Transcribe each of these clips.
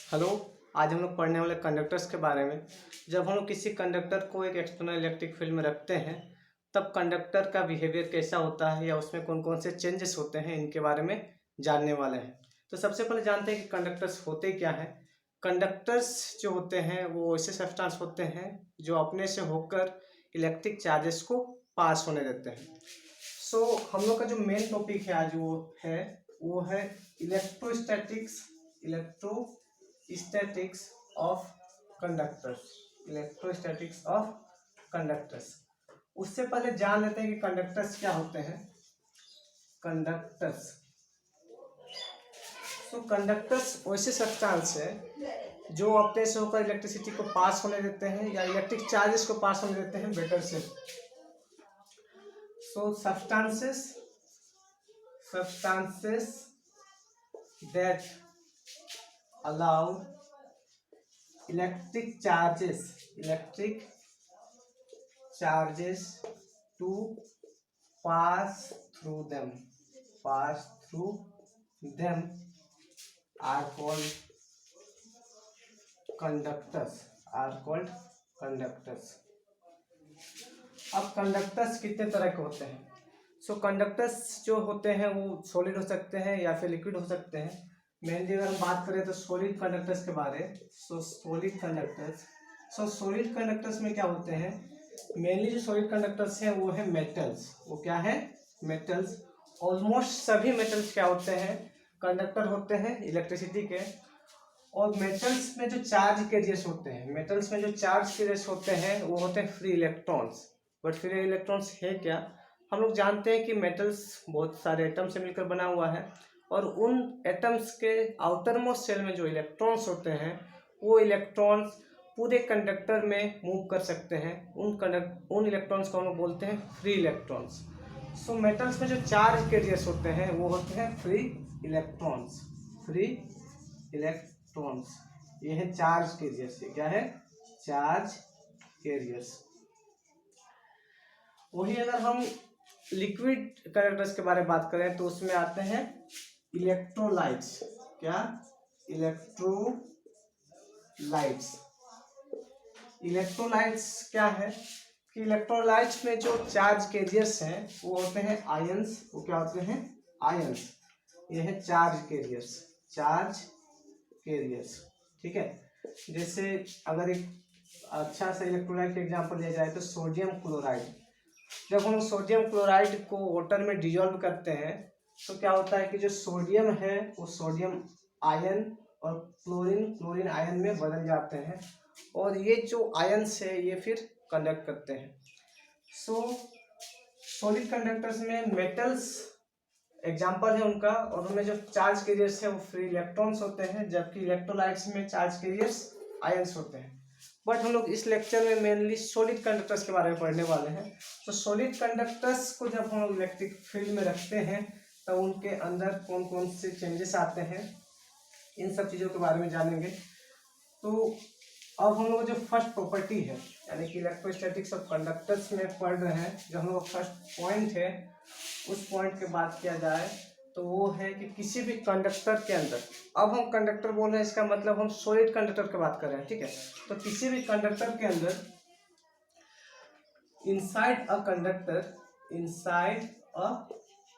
Hello. आज हम लोग पढ़ने वाले कंडक्टर्स के बारे में। जब हम लोग किसी कंडक्टर को एक एक्सटर्नल इलेक्ट्रिक फील्ड में रखते हैं तब कंडक्टर का बिहेवियर कैसा होता है या उसमें कौन कौन से चेंजेस होते हैं इनके बारे में जानने वाले हैं। तो सबसे पहले जानते हैं कि कंडक्टर्स होते क्या हैं। कंडक्टर्स जो होते हैं वो ऐसे सब्सटेंस होते हैं जो अपने से होकर इलेक्ट्रिक चार्जेस को पास होने देते हैं। सो हम लोग का जो मेन टॉपिक है आज वो है इलेक्ट्रोस्टैटिक्स ऑफ कंडक्टर्स। उससे पहले जान लेते हैं कि कंडक्टर्स क्या होते हैं। कंडक्टर्स वैसे सब्सटेंस है जो अपने से होकर इलेक्ट्रिसिटी को पास होने देते हैं या इलेक्ट्रिक चार्जेस को पास होने देते हैं बेटर से। substances that allow electric charges to pass through them are called conductors। अब कंडक्टर्स कितने तरह के होते हैं। कंडक्टर्स जो होते हैं वो सॉलिड हो सकते हैं या फिर लिक्विड हो सकते हैं। मेनली अगर हम बात करें तो सॉलिड कंडक्टर्स के बारे। सॉलिड कंडक्टर्स में क्या होते हैं, मेनली जो सॉलिड कंडक्टर्स हैं वो है मेटल्स। वो क्या है, मेटल्स। ऑलमोस्ट सभी मेटल्स क्या होते हैं, कंडक्टर होते हैं इलेक्ट्रिसिटी के। और मेटल्स में जो चार्ज कैरियर्स होते हैं वो होते हैं free electrons. But free electrons है क्या, हम लोग जानते हैं कि मेटल्स बहुत सारे एटम से मिलकर बना हुआ है और उन एटम्स के आउटर मोस्ट सेल में जो इलेक्ट्रॉन्स होते हैं वो इलेक्ट्रॉन्स पूरे कंडक्टर में मूव कर सकते हैं। उन इलेक्ट्रॉन्स को हम लोग बोलते हैं फ्री इलेक्ट्रॉन्स। मेटल्स में जो चार्ज कैरियर्स होते हैं वो होते हैं फ्री इलेक्ट्रॉन्स। ये है चार्ज कैरियर्स। ये क्या है, चार्ज कैरियर्स। वही अगर हम लिक्विड कंडक्टर्स के बारे में बात करें तो उसमें आते हैं इलेक्ट्रोलाइट्स। क्या, इलेक्ट्रोलाइट्स क्या है कि इलेक्ट्रोलाइट्स में जो चार्ज कैरियर्स हैं वो होते हैं आयंस। वो क्या होते हैं, आयंस। ये है चार्ज कैरियर्स। ठीक है। जैसे अगर एक अच्छा सा इलेक्ट्रोलाइट का एग्जांपल लिया जाए तो सोडियम क्लोराइड। जब हम सोडियम क्लोराइड को वाटर में डिजोल्व करते हैं तो क्या होता है कि जो सोडियम है वो सोडियम आयन और क्लोरीन आयन में बदल जाते हैं और ये जो आयन्स है ये फिर कंडक्ट करते हैं। सॉलिड कंडक्टर्स में मेटल्स एग्जाम्पल है उनका, और उनमें जो चार्ज कैरियर्स है वो फ्री इलेक्ट्रॉन्स होते हैं, जबकि इलेक्ट्रोलाइट्स में चार्ज कैरियर्स आयंस होते हैं। बट हम लोग इस लेक्चर में मेनली सॉलिड कंडक्टर्स के बारे में पढ़ने वाले हैं। तो सॉलिड कंडक्टर्स को जब हम लोग इलेक्ट्रिक फील्ड में रखते हैं तो उनके अंदर कौन कौन से चेंजेस आते हैं, इन सब चीज़ों के बारे में जानेंगे। तो अब हम लोग जो फर्स्ट प्रॉपर्टी है यानी कि इलेक्ट्रोस्टैटिक्स ऑफ कंडक्टर्स में पढ़ रहे हैं, जो हम लोग फर्स्ट पॉइंट है उस पॉइंट के बात किया जाए तो वो है कि किसी भी कंडक्टर के अंदर, अब हम कंडक्टर बोल रहे हैं इसका मतलब हम सॉलिड कंडक्टर की बात कर रहे हैं। ठीक है। तो किसी भी कंडक्टर के अंदर inside a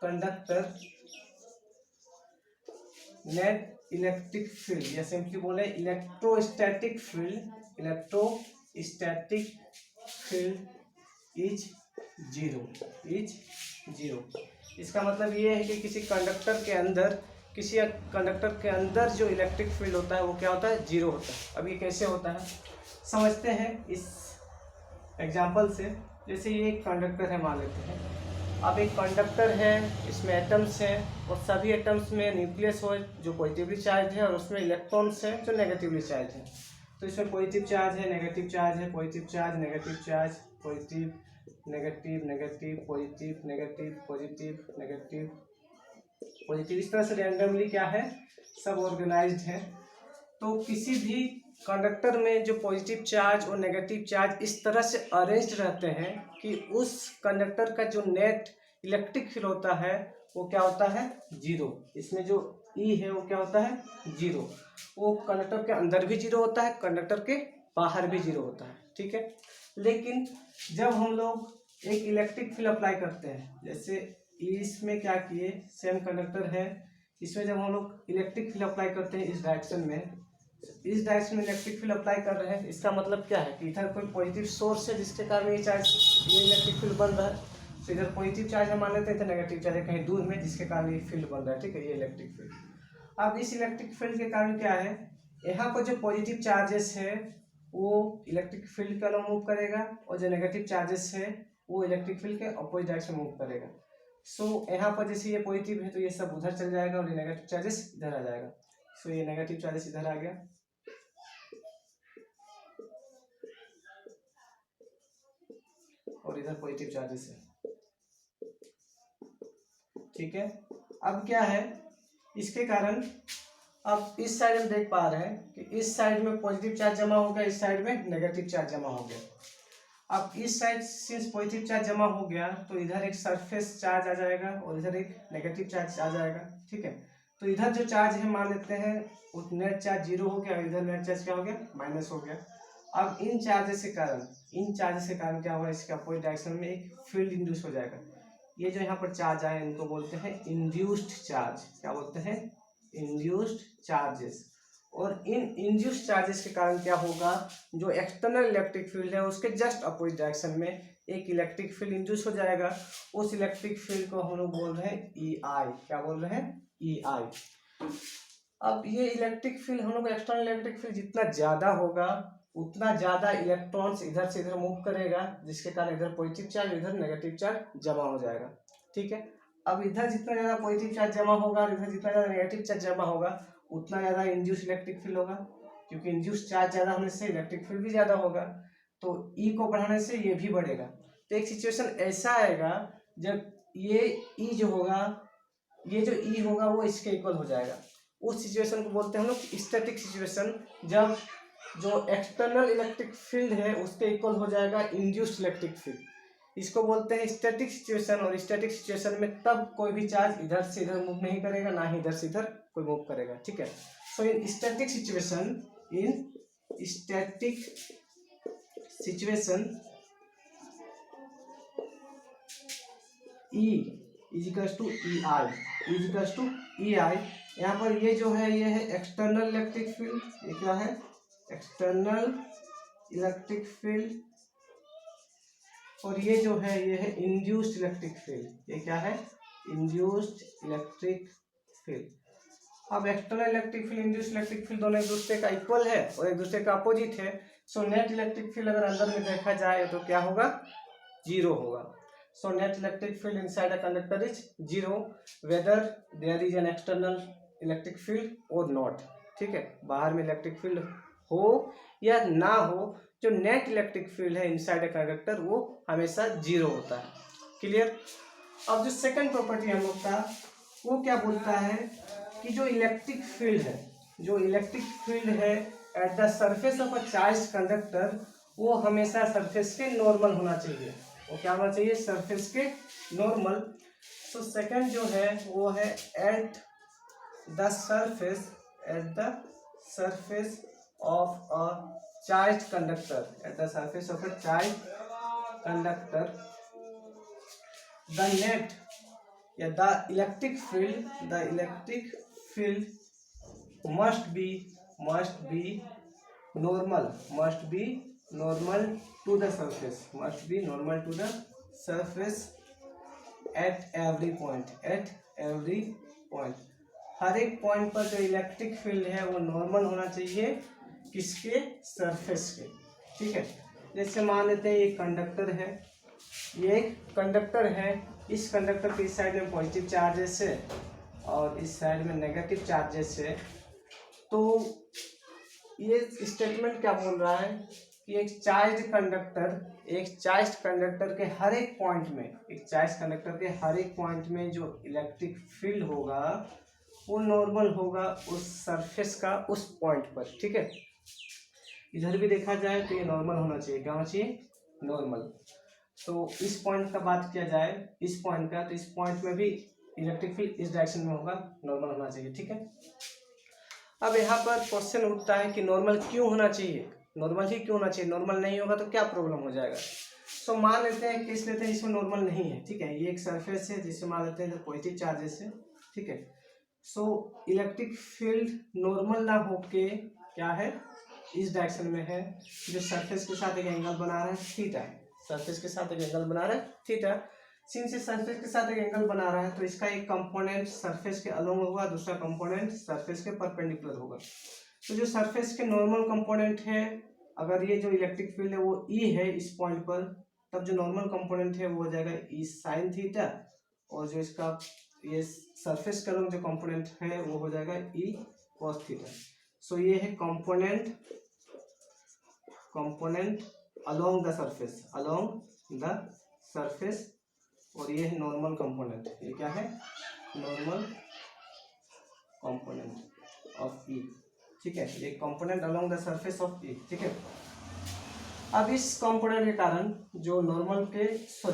conductor net electric field, या सिंपली बोले इलेक्ट्रोस्टैटिक फील्ड इज जीरो। इसका मतलब ये है कि किसी कंडक्टर के अंदर जो इलेक्ट्रिक फील्ड होता है वो क्या होता है, जीरो होता है। अब ये कैसे होता है समझते हैं इस एग्जांपल से। जैसे ये एक कंडक्टर है मान लेते हैं। अब एक कंडक्टर है, इसमें एटम्स हैं और सभी एटम्स में न्यूक्लियस हो जो पॉजिटिवली चार्ज है और उसमें इलेक्ट्रॉन्स हैं जो नेगेटिवली चार्ज है। तो इसमें पॉजिटिव चार्ज है, नेगेटिव चार्ज है, positive charge, negative charge, positive negative, negative positive, negative positive, negative positive, इस तरह से रैंडमली क्या है, सब ऑर्गेनाइज्ड है। तो किसी भी कंडक्टर में जो पॉजिटिव चार्ज और नेगेटिव चार्ज इस तरह से अरेंज्ड रहते हैं कि उस कंडक्टर का जो नेट इलेक्ट्रिक फील्ड होता है वो क्या होता है 0। इसमें जो ई है वो क्या होता है 0। वो कंडक्टर के अंदर भी 0 होता है, कंडक्टर के बाहर भी 0 होता है, ठीक है। लेकिन जब हम लोग एक इलेक्ट्रिक फील्ड अप्लाई करते हैं, जैसे इसमें क्या किए, सेम कंडक्टर है, इसमें जब हम लोग इलेक्ट्रिक फील्ड अप्लाई करते हैं इस डायरेक्शन में इलेक्ट्रिक फील्ड अप्लाई कर रहे हैं, इसका मतलब क्या है कि इधर कोई पॉजिटिव सोर्स है जिसके कारण ये इलेक्ट्रिक फील्ड बन रहा है। तो इधर पॉजिटिव चार्ज है मान लेते हैं, इधर नेगेटिव चार्ज है कहीं दूर में, जिसके कारण ये फील्ड बन रहा है, ठीक है, ये इलेक्ट्रिक फील्ड। अब इस इलेक्ट्रिक फील्ड के कारण क्या है, यहाँ पर जो पॉजिटिव चार्जेस है वो इलेक्ट्रिक फील्ड के अलग मूव करेगा, और जो नेगेटिव चार्जेस है वो इलेक्ट्रिक फील्ड के अपोजिट डायरेक्शन मूव करेगा। सो यहाँ पर जैसे ये पॉजिटिव है तो ये सब उधर चल जाएगा और ये नेगेटिव चार्जेस इधर आ जाएगा। सो ये नेगेटिव चार्जेस इधर आ गया, और इधर पॉजिटिव चार्जेस है, ठीक है। अब क्या है, इसके कारण अब इस साइड हम देख पा रहे हैं कि इस साइड में पॉजिटिव चार्ज जमा हो गया, इस साइड में नेगेटिव चार्ज जमा हो गया। अब इस साइड सिंस पॉजिटिव चार्ज जमा हो गया तो इधर एक सरफेस चार्ज आ जाएगा और इधर एक नेगेटिव चार्ज आ जाएगा, ठीक है। तो इधर जो चार्ज है मान लेते हैं नेट चार्ज 0 हो गया, इधर नेट चार्ज क्या हो गया माइनस हो गया। अब इन चार्जेस के कारण क्या होगा, इसके अपोजिट डायरेक्शन में एक फील्ड इंड्यूस हो जाएगा। ये जो यहाँ पर चार्ज आए इनको बोलते हैं इंड्यूस्ड चार्ज, क्या बोलते हैं इंड्यूस्ड चार्जेस। और इन इंड्यूस्ड चार्जेस के कारण क्या होगा, जो एक्सटर्नल इलेक्ट्रिक फील्ड है उसके जस्ट अपोजिट डायरेक्शन में एक इलेक्ट्रिक फील्ड इंड्यूस हो जाएगा। उस इलेक्ट्रिक फील्ड को हम लोग बोल रहे हैं EI, क्या बोल रहे हैं EI। अब ये इलेक्ट्रिक फील्ड हम लोग एक्सटर्नल इलेक्ट्रिक फील्ड जितना ज़्यादा होगा उतना ज़्यादा इलेक्ट्रॉन्स इधर से इधर मूव करेगा, जिसके कारण इधर पॉजिटिव चार्ज इधर नेगेटिव चार्ज जमा हो जाएगा, ठीक है। अब इधर जितना ज़्यादा पॉजिटिव चार्ज जमा होगा और इधर जितना ज़्यादा नेगेटिव चार्ज जमा होगा उतना ज़्यादा इंड्यूस इलेक्ट्रिक फील्ड होगा, क्योंकि इंड्यूस चार्ज ज़्यादा होने से इलेक्ट्रिक फील्ड भी ज़्यादा होगा, तो ई को बढ़ाने से ये भी बढ़ेगा। तो एक सिचुएशन ऐसा आएगा जब ये ई जो होगा, ये जो ई होगा वो इसके इक्वल हो जाएगा। उस सिचुएशन को बोलते हैं हम लोग स्टैटिक सिचुएशन, जब जो एक्सटर्नल इलेक्ट्रिक फील्ड है उसके इक्वल हो जाएगा इंड्यूस्ड इलेक्ट्रिक फील्ड। इसको बोलते हैं स्टैटिक सिचुएशन। और स्टैटिक सिचुएशन में तब कोई भी चार्ज इधर से इधर मूव नहीं करेगा, ना ही इधर से इधर कोई मूव करेगा, ठीक है। So in static situation E is equals to EI। यहाँ पर ये जो है ये है एक्सटर्नल इलेक्ट्रिक फील्ड, ये क्या है एक्सटर्नल इलेक्ट्रिक फील्ड, और ये जो है ये है इंड्यूस्ड इलेक्ट्रिक फील्ड, ये क्या है इंड्यूस्ड इलेक्ट्रिक फील्ड। अब external electric field induced electric field दोनों एक दूसरे का इक्वल है और एक दूसरे का अपोजिट है। सो नेट इलेक्ट्रिक फील्ड अगर अंदर में देखा जाए तो क्या होगा 0 होगा। So net electric field inside a conductor is 0 whether there is an external electric field और नॉट, ठीक है। बाहर में इलेक्ट्रिक फील्ड हो या ना हो, जो नेट इलेक्ट्रिक फील्ड है इनसाइड अ कंडक्टर वो हमेशा 0 होता है, क्लियर। अब जो सेकंड प्रॉपर्टी हम लोग का वो क्या बोलता है कि जो इलेक्ट्रिक फील्ड है at the surface of a charge conductor वो हमेशा सरफेस के नॉर्मल होना चाहिए। वो क्या होना चाहिए सरफेस के नॉर्मल। तो सेकंड जो है वो है at the surface of a charge conductor, at the surface of a charge conductor the net या the electric field must be normal to the surface at every point। हर एक point पर जो इलेक्ट्रिक फील्ड है वो normal होना चाहिए किसके सरफेस के, ठीक है। जैसे मान लेते हैं ये कंडक्टर है, ये एक कंडक्टर है, इस कंडक्टर के इस साइड में पॉजिटिव चार्जेस है और इस साइड में नेगेटिव चार्जेस है। तो ये स्टेटमेंट क्या बोल रहा है कि एक चार्ज कंडक्टर के हर एक पॉइंट में जो इलेक्ट्रिक फील्ड होगा वो नॉर्मल होगा उस सरफेस का उस पॉइंट पर, ठीक है। इधर भी देखा जाए तो ये नॉर्मल होना चाहिए, क्या होना चाहिए नॉर्मल। तो इस पॉइंट का बात किया जाए, इस पॉइंट का, तो इस पॉइंट में भी इलेक्ट्रिक फील्ड इस डायरेक्शन में होगा, नॉर्मल होना चाहिए। ठीक है, अब यहाँ पर क्वेश्चन उठता है कि नॉर्मल क्यों होना चाहिए, नॉर्मल ही क्यों होना चाहिए, नॉर्मल नहीं होगा तो क्या प्रॉब्लम हो जाएगा। सो मान लेते हैं, केस लेते हैं इसमें नॉर्मल नहीं है। ठीक है, ये एक सरफेस है जिसमें मान लेते हैं पॉजिटिव चार्जेस है। ठीक है, सो इलेक्ट्रिक फील्ड नॉर्मल ना होके क्या है, इस डायरेक्शन में है, जो सरफेस के साथ एक एंगल बना रहा है थीटा, सरफेस के साथ एक एंगल बना रहा है थीटा। सिंस इस सरफेस के साथ एक एंगल बना रहा है तो इसका एक कंपोनेंट सरफेस के अलोंग होगा, दूसरा कंपोनेंट सरफेस के परपेंडिकुलर होगा। तो जो सरफेस के नॉर्मल कंपोनेंट है, अगर ये जो इलेक्ट्रिक फील्ड है वो ई है इस पॉइंट पर, तब जो नॉर्मल कंपोनेंट है वो हो जाएगा ई साइन थीटा, और जो इसका ये सरफेस का जो कंपोनेंट है वो हो जाएगा ई कॉस थीटा। सो ये है कंपोनेंट अलोंग द सरफेस, और ये है नॉर्मल कंपोनेंट, ये क्या है, नॉर्मल कंपोनेंट ऑफ ई। ठीक है, ये component along the surface of E. ठीक है, अब इस कंपोनेंट के कारण जो नॉर्मल के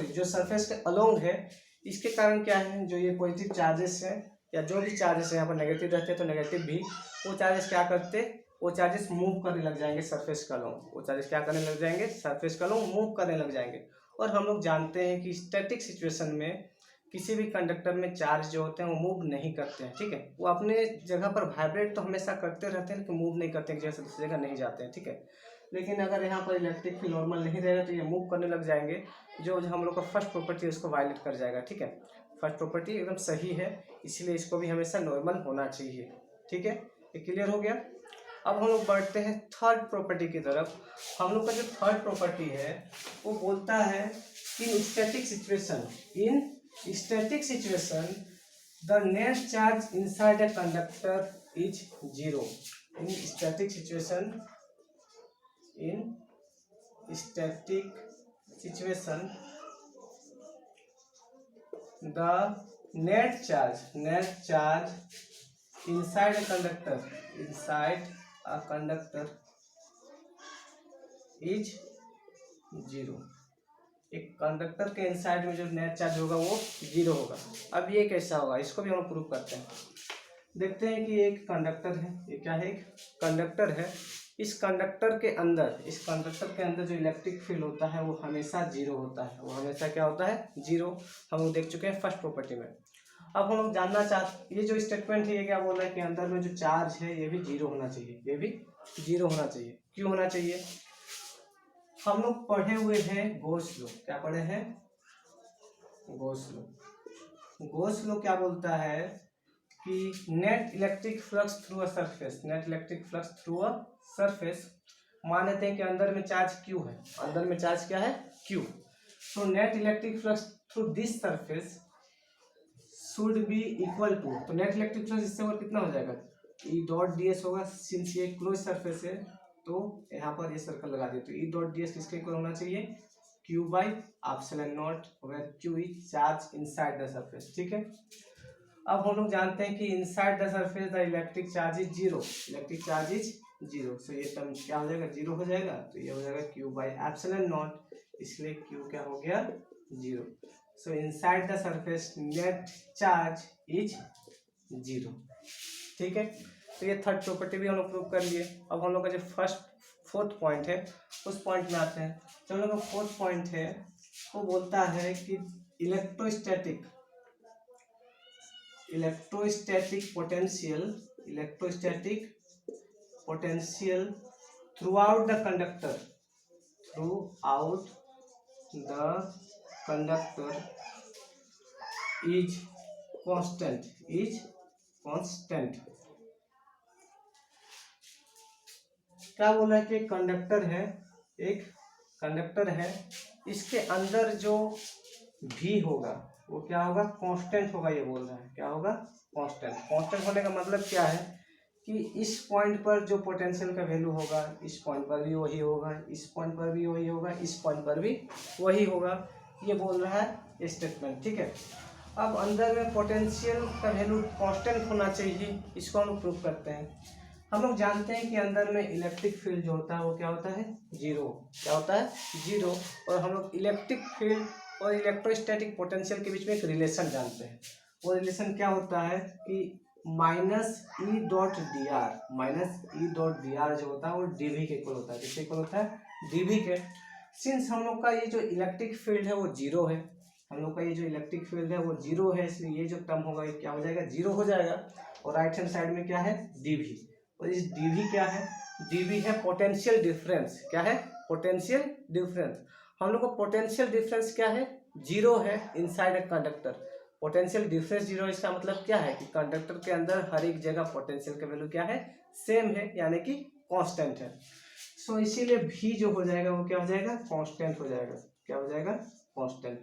जो सरफेस के अलोंग है, इसके कारण क्या है, जो ये पॉजिटिव चार्जेस है या जो भी चार्जेस है यहाँ पर नेगेटिव रहते हैं तो नेगेटिव भी, वो चार्जेस क्या करते, वो चार्जेस मूव करने लग जाएंगे सरफेस का अलोंग, वो चार्जेस क्या करने लग जाएंगे, सरफेस का अलोंग मूव करने लग जाएंगे। और हम लोग जानते हैं कि स्टैटिक सिचुएशन में किसी भी कंडक्टर में चार्ज जो होते हैं वो मूव नहीं करते हैं। ठीक है, वो अपने जगह पर वाइब्रेट तो हमेशा करते रहते हैं लेकिन मूव नहीं करते हैं, जैसे दूसरी जगह नहीं जाते हैं। ठीक है, लेकिन अगर यहाँ पर इलेक्ट्रिक फील्ड नॉर्मल नहीं रहेगा तो ये मूव करने लग जाएंगे, जो हम लोग का फर्स्ट प्रॉपर्टी है उसको वायलेट कर जाएगा। ठीक है, फर्स्ट प्रॉपर्टी एकदम सही है, इसलिए इसको भी हमेशा नॉर्मल होना चाहिए। ठीक है, ये क्लियर हो गया। अब हम लोग बढ़ते हैं थर्ड प्रॉपर्टी की तरफ। हम लोग का जो थर्ड प्रॉपर्टी है वो बोलता है इन static situation the net charge inside a conductor is zero. In static situation the net charge inside a conductor is zero. एक कंडक्टर के इनसाइड में जो नेट चार्ज होगा वो जीरो होगा। अब ये कैसा होगा, इसको भी हम प्रूव करते हैं। देखते हैं कि एक कंडक्टर है, ये क्या है, एक कंडक्टर है। इस कंडक्टर के अंदर जो इलेक्ट्रिक फील्ड होता है वो हमेशा जीरो होता है, वो हमेशा क्या होता है, जीरो। हम लोग देख चुके हैं फर्स्ट प्रॉपर्टी में। अब हम लोग जानना चाहते, ये जो स्टेटमेंट है ये क्या बोल रहा है कि अंदर में जो चार्ज है ये भी जीरो होना चाहिए, ये भी जीरो होना चाहिए। क्यों होना चाहिए, हम लोग पढ़े हुए हैं गॉस लॉ। क्या पढ़े हैं, गॉस लॉ क्या बोलता है कि net electric flux through a surface, मान लेते हैं कि अंदर में चार्ज क्यू है, अंदर में चार्ज क्या है, क्यू। तो net electric flux through this surface should be equal to, तो नेट इलेक्ट्रिक फ्लक्स इससे और कितना हो जाएगा, ई डॉट डी एस होगा। सिंस ये क्लोज सरफेस है तो यहाँ पर ये सर्कल लगा दिए, तो ई डॉट डी एस किसके इक्वल होना चाहिए, Q by epsilon not, where Q is charge inside the surface. ठीक है, अब हम लोग जानते हैं कि inside the surface the electric charge is zero, so ये टर्म क्या हो जाएगा, जीरो हो जाएगा। तो ये हो जाएगा क्यू बाई एप्सिलॉन नॉट, इसलिए क्यू क्या हो गया, zero. So inside the surface net charge is zero. ठीक है, तो ये थर्ड प्रॉपर्टी भी हम लोग प्रूव कर लिए। अब हम लोग का जो फोर्थ पॉइंट है उस पॉइंट में आते हैं। जो हम लोग का फोर्थ पॉइंट है वो बोलता है कि electrostatic potential throughout the conductor is constant. क्या बोला है कि एक कंडक्टर है, इसके अंदर जो भी होगा वो क्या होगा, कांस्टेंट होगा। ये बोल रहा है क्या होगा, कांस्टेंट होने का मतलब क्या है कि इस पॉइंट पर जो पोटेंशियल का वैल्यू होगा इस पॉइंट पर भी वही होगा, इस पॉइंट पर भी वही होगा, इस पॉइंट पर भी वही होगा, ये बोल रहा है स्टेटमेंट। ठीक है, अब अंदर में पोटेंशियल का वैल्यू कांस्टेंट होना चाहिए, इसको हम लोग प्रूव करते हैं। हम लोग जानते हैं कि अंदर में इलेक्ट्रिक फील्ड जो होता है वो क्या होता है, जीरो। क्या होता है, जीरो। और हम लोग इलेक्ट्रिक फील्ड और इलेक्ट्रोस्टैटिक पोटेंशियल के बीच में एक रिलेशन जानते हैं। वो रिलेशन क्या होता है कि माइनस ई डॉट डी आर, माइनस ई डॉट डी आर जो होता है वो डी वी के इक्वल होता है। किसके इक्वल होता है? डी वी के। सिंस हम लोग का ये जो इलेक्ट्रिक फील्ड है वो जीरो है, हम लोग का ये जो इलेक्ट्रिक फील्ड है वो जीरो है, इसलिए ये जो टर्म होगा ये क्या हो जाएगा? जीरो हो जाएगा। और राइट हैंड साइड में क्या है? D V. और इस डी वी क्या है? डी वी है पोटेंशियल डिफरेंस। क्या है? Potential difference. हम लोग को पोटेंशियल डिफरेंस क्या है? जीरो है inside a conductor. Potential difference zero, इसका मतलब क्या है कि कंडक्टर के अंदर हर एक जगह पोटेंशियल का वैल्यू क्या है? सेम है, यानी कि कांस्टेंट है। सो इसीलिए भी जो हो जाएगा वो क्या हो जाएगा? कांस्टेंट हो जाएगा। क्या हो जाएगा? कांस्टेंट।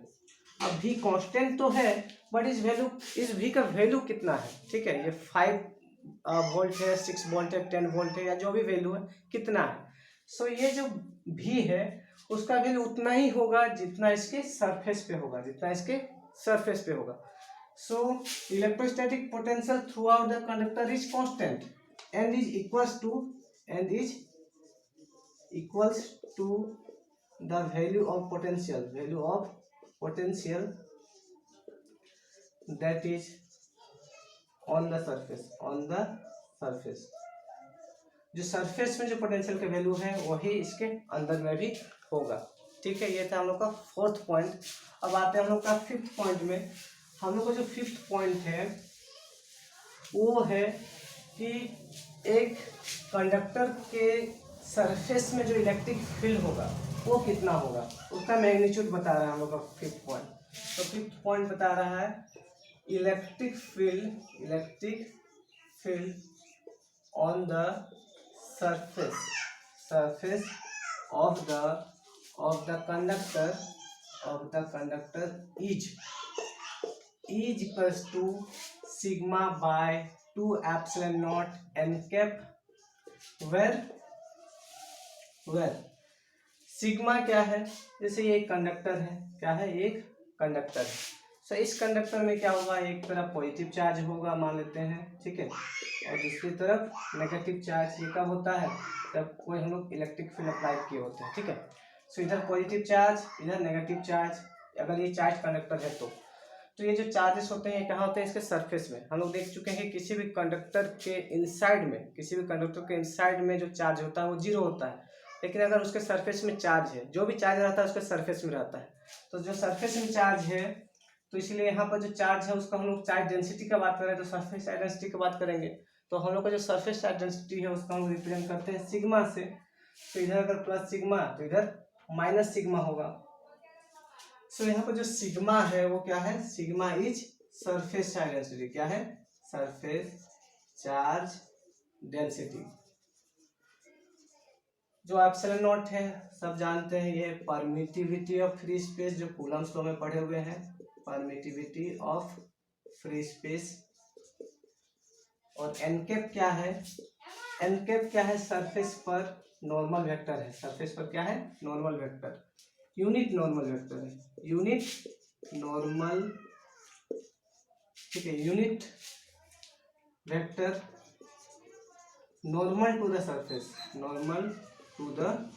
अब भी कांस्टेंट तो है, बट इस भी का वैल्यू कितना है? ठीक है, ये 5 वोल्ट है, 6 वोल्ट है, 10 वोल्ट है, या जो भी वैल्यू है कितना है। सो ये जो भी है उसका वैल्यू उतना ही होगा जितना इसके सरफेस पे होगा, जितना इसके सरफेस पे होगा। So electrostatic potential throughout the conductor is constant and is equals to the value of potential that is on the surface। जो सरफेस में जो पोटेंशियल का वैल्यू है वही इसके अंदर में भी होगा। ठीक है, ये था हम लोग का 4th पॉइंट। अब आते हैं हम लोग का 5th पॉइंट में। हम लोग का जो 5th पॉइंट है वो है कि एक कंडक्टर के सरफेस में जो इलेक्ट्रिक फील्ड होगा वो कितना होगा, उसका मैग्नीट्यूड बता रहा है हम लोग का 5th पॉइंट। तो 5th पॉइंट बता रहा है electric field on the surface of the conductor is equals to sigma by 2 epsilon naught n cap where sigma क्या है? जैसे ये एक कंडक्टर है, क्या है? एक कंडक्टर है। सो इस कंडक्टर में क्या होगा? एक तरफ पॉजिटिव चार्ज होगा मान लेते हैं, ठीक है, और दूसरी तरफ नेगेटिव चार्ज। ये कब होता है? जब कोई हम लोग इलेक्ट्रिक फील्ड अप्लाई किए होते हैं। ठीक है, सो इधर पॉजिटिव चार्ज, इधर नेगेटिव चार्ज। अगर ये चार्ज कंडक्टर है तो ये जो चार्जेस होते हैं ये कहाँ होते हैं? इसके सरफेस में। हम लोग देख चुके हैं किसी भी कंडक्टर के इनसाइड में जो चार्ज होता है वो जीरो होता है, लेकिन अगर उसके सरफेस में चार्ज है, जो भी चार्ज रहता है उसके सरफेस में रहता है। तो जो सरफेस में चार्ज है तो इसलिए यहाँ पर जो चार्ज है उसका हम लोग चार्ज डेंसिटी का बात करें तो सरफेस चार्ज डेंसिटी की बात करेंगे। तो हम लोग का जो सरफेस चार्ज डेंसिटी है उसका हम रिप्रेजेंट करते हैं सिग्मा से। तो इधर अगर प्लस सिग्मा तो इधर माइनस सिग्मा होगा। सो यहाँ पर जो सिग्मा है वो क्या है? Sigma is surface charge density. क्या है? Surface charge density. जो एप्सिलॉन नॉट है सब जानते हैं, ये परमिटिविटी ऑफ फ्री स्पेस, जो कूलम्स लॉ में पढ़े हुए हैं, परमिटिविटी ऑफ फ्री स्पेस। और एन कैप क्या है? एन कैप क्या है? सरफेस पर नॉर्मल वेक्टर है। सरफेस पर क्या है? Normal vector, unit normal vector है, यूनिट नॉर्मल, ठीक है, unit vector normal to the surface, normal to the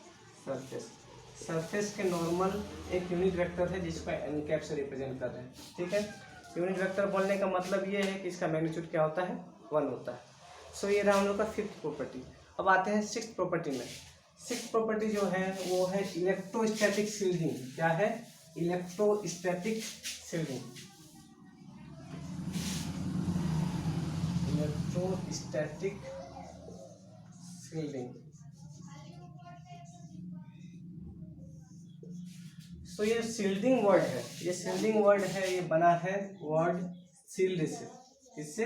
surface. Surface के नॉर्मल एक यूनिट वेक्टर है जिसको एन कैप से रिप्रेजेंट कर रहे हैं। ठीक है, यूनिट वेक्टर बोलने का मतलब ये है कि इसका मैग्नीट्यूड क्या होता है? 1 होता है। सो ये रहा हम लोग का 5th प्रॉपर्टी। अब आते हैं 6th प्रॉपर्टी में। 6th प्रॉपर्टी जो है वो है इलेक्ट्रोस्टैटिक शील्डिंग। क्या है? Electrostatic shielding. Electrostatic shielding. तो ये शील्डिंग वर्ड है, ये शील्डिंग वर्ड है, ये बना है वर्ड शील्ड से। इससे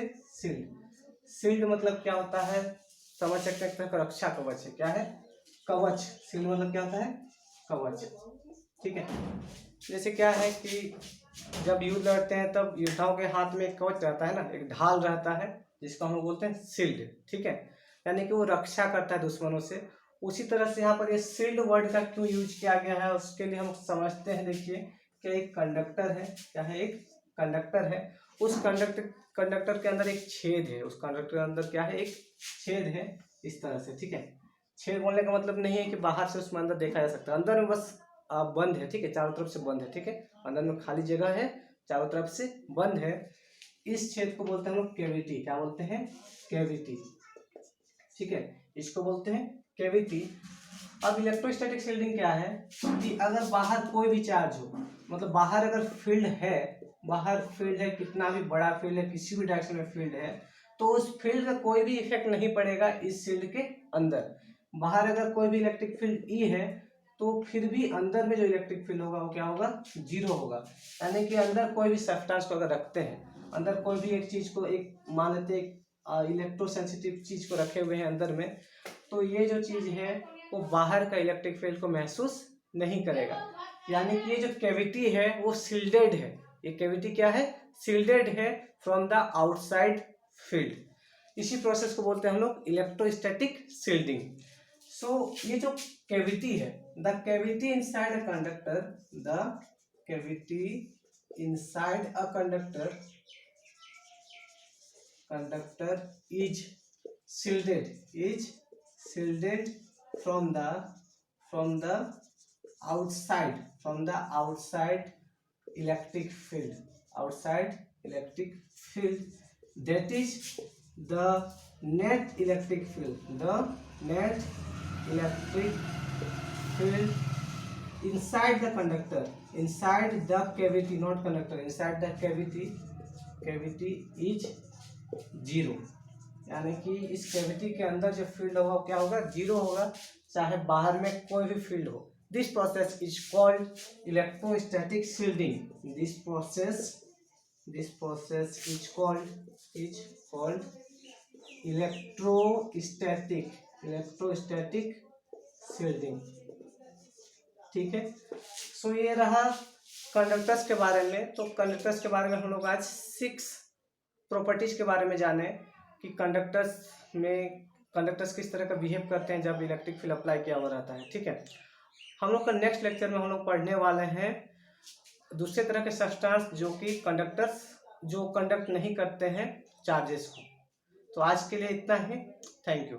शील्ड मतलब क्या होता है? समझ सकते हैं, रक्षा कवच है। क्या है? कवच। शील्ड मतलब क्या होता है? कवच। ठीक है, जैसे क्या है कि जब युद्ध लड़ते हैं तब योद्धाओं के हाथ में एक कवच रहता है ना, एक ढाल रहता है जिसको हम लोग बोलते हैं शील्ड। ठीक है, यानी कि वो रक्षा करता है दुश्मनों से। उसी तरह से यहाँ पर ये शील्ड वर्ड का क्यों यूज किया गया है उसके लिए हम समझते हैं। देखिए कि एक कंडक्टर है, क्या है? एक कंडक्टर है। उस कंडक्टर के अंदर एक छेद है, उस कंडक्टर के अंदर क्या है? एक छेद है इस तरह से। ठीक है, छेद बोलने का मतलब नहीं है कि बाहर से उसमें अंदर देखा जा सकता है, अंदर में बस बंद है। ठीक है, चारों तरफ से बंद है। ठीक है, अंदर में खाली जगह है, चारों तरफ से बंद है। इस छेद को बोलते हैं हम लोग कैविटी। क्या बोलते हैं? कैविटी। ठीक है, इसको बोलते हैं कैविटी। अब इलेक्ट्रोस्टैटिक शील्डिंग क्या है कि अगर बाहर कोई भी चार्ज हो, मतलब बाहर अगर फील्ड है, बाहर फील्ड है, कितना भी बड़ा फील्ड है, किसी भी डायरेक्शन में फील्ड है, तो उस फील्ड का कोई भी इफेक्ट नहीं पड़ेगा इस शील्ड के अंदर। बाहर अगर कोई भी इलेक्ट्रिक फील्ड ई है तो फिर भी अंदर में जो इलेक्ट्रिक फील्ड होगा वो क्या होगा? जीरो होगा। यानी कि अंदर कोई भी सब्सटेंस को अगर रखते हैं, अंदर कोई भी एक चीज को, एक मान लेते हैं इलेक्ट्रोसेंसिटिव चीज को रखे हुए हैं अंदर में, तो ये जो चीज है वो बाहर का इलेक्ट्रिक फील्ड को महसूस नहीं करेगा। यानी कि ये जो कैविटी है वो सील्डेड है। ये कैविटी क्या है? सील्डेड है फ्रॉम द आउटसाइड फील्ड। इसी प्रोसेस को बोलते हैं हम लोग इलेक्ट्रोस्टैटिक शील्डिंग। सो ये जो कैविटी है, the cavity inside a conductor, the cavity inside a conductor is shielded from the outside electric field, that is the net electric field, inside the conductor, inside the cavity, not conductor, inside the cavity is zero. यानी कि इस cavity के अंदर जो field होगा वो क्या होगा? जीरो होगा, चाहे बाहर में कोई भी फील्ड हो। This process is called electrostatic shielding. This process is called electrostatic shielding. ठीक है, सो ये रहा कंडक्टर्स के बारे में। तो कंडक्टर्स के बारे में हम लोग आज 6 प्रॉपर्टीज के बारे में जाने कि कंडक्टर्स किस तरह का बिहेव करते हैं जब इलेक्ट्रिक फील्ड अप्लाई किया हुआ रहता है। ठीक है, हम लोग का नेक्स्ट लेक्चर में हम लोग पढ़ने वाले हैं दूसरे तरह के सब्सटेंस जो कि कंडक्ट नहीं करते हैं चार्जेस को। तो आज के लिए इतना ही। Thank you.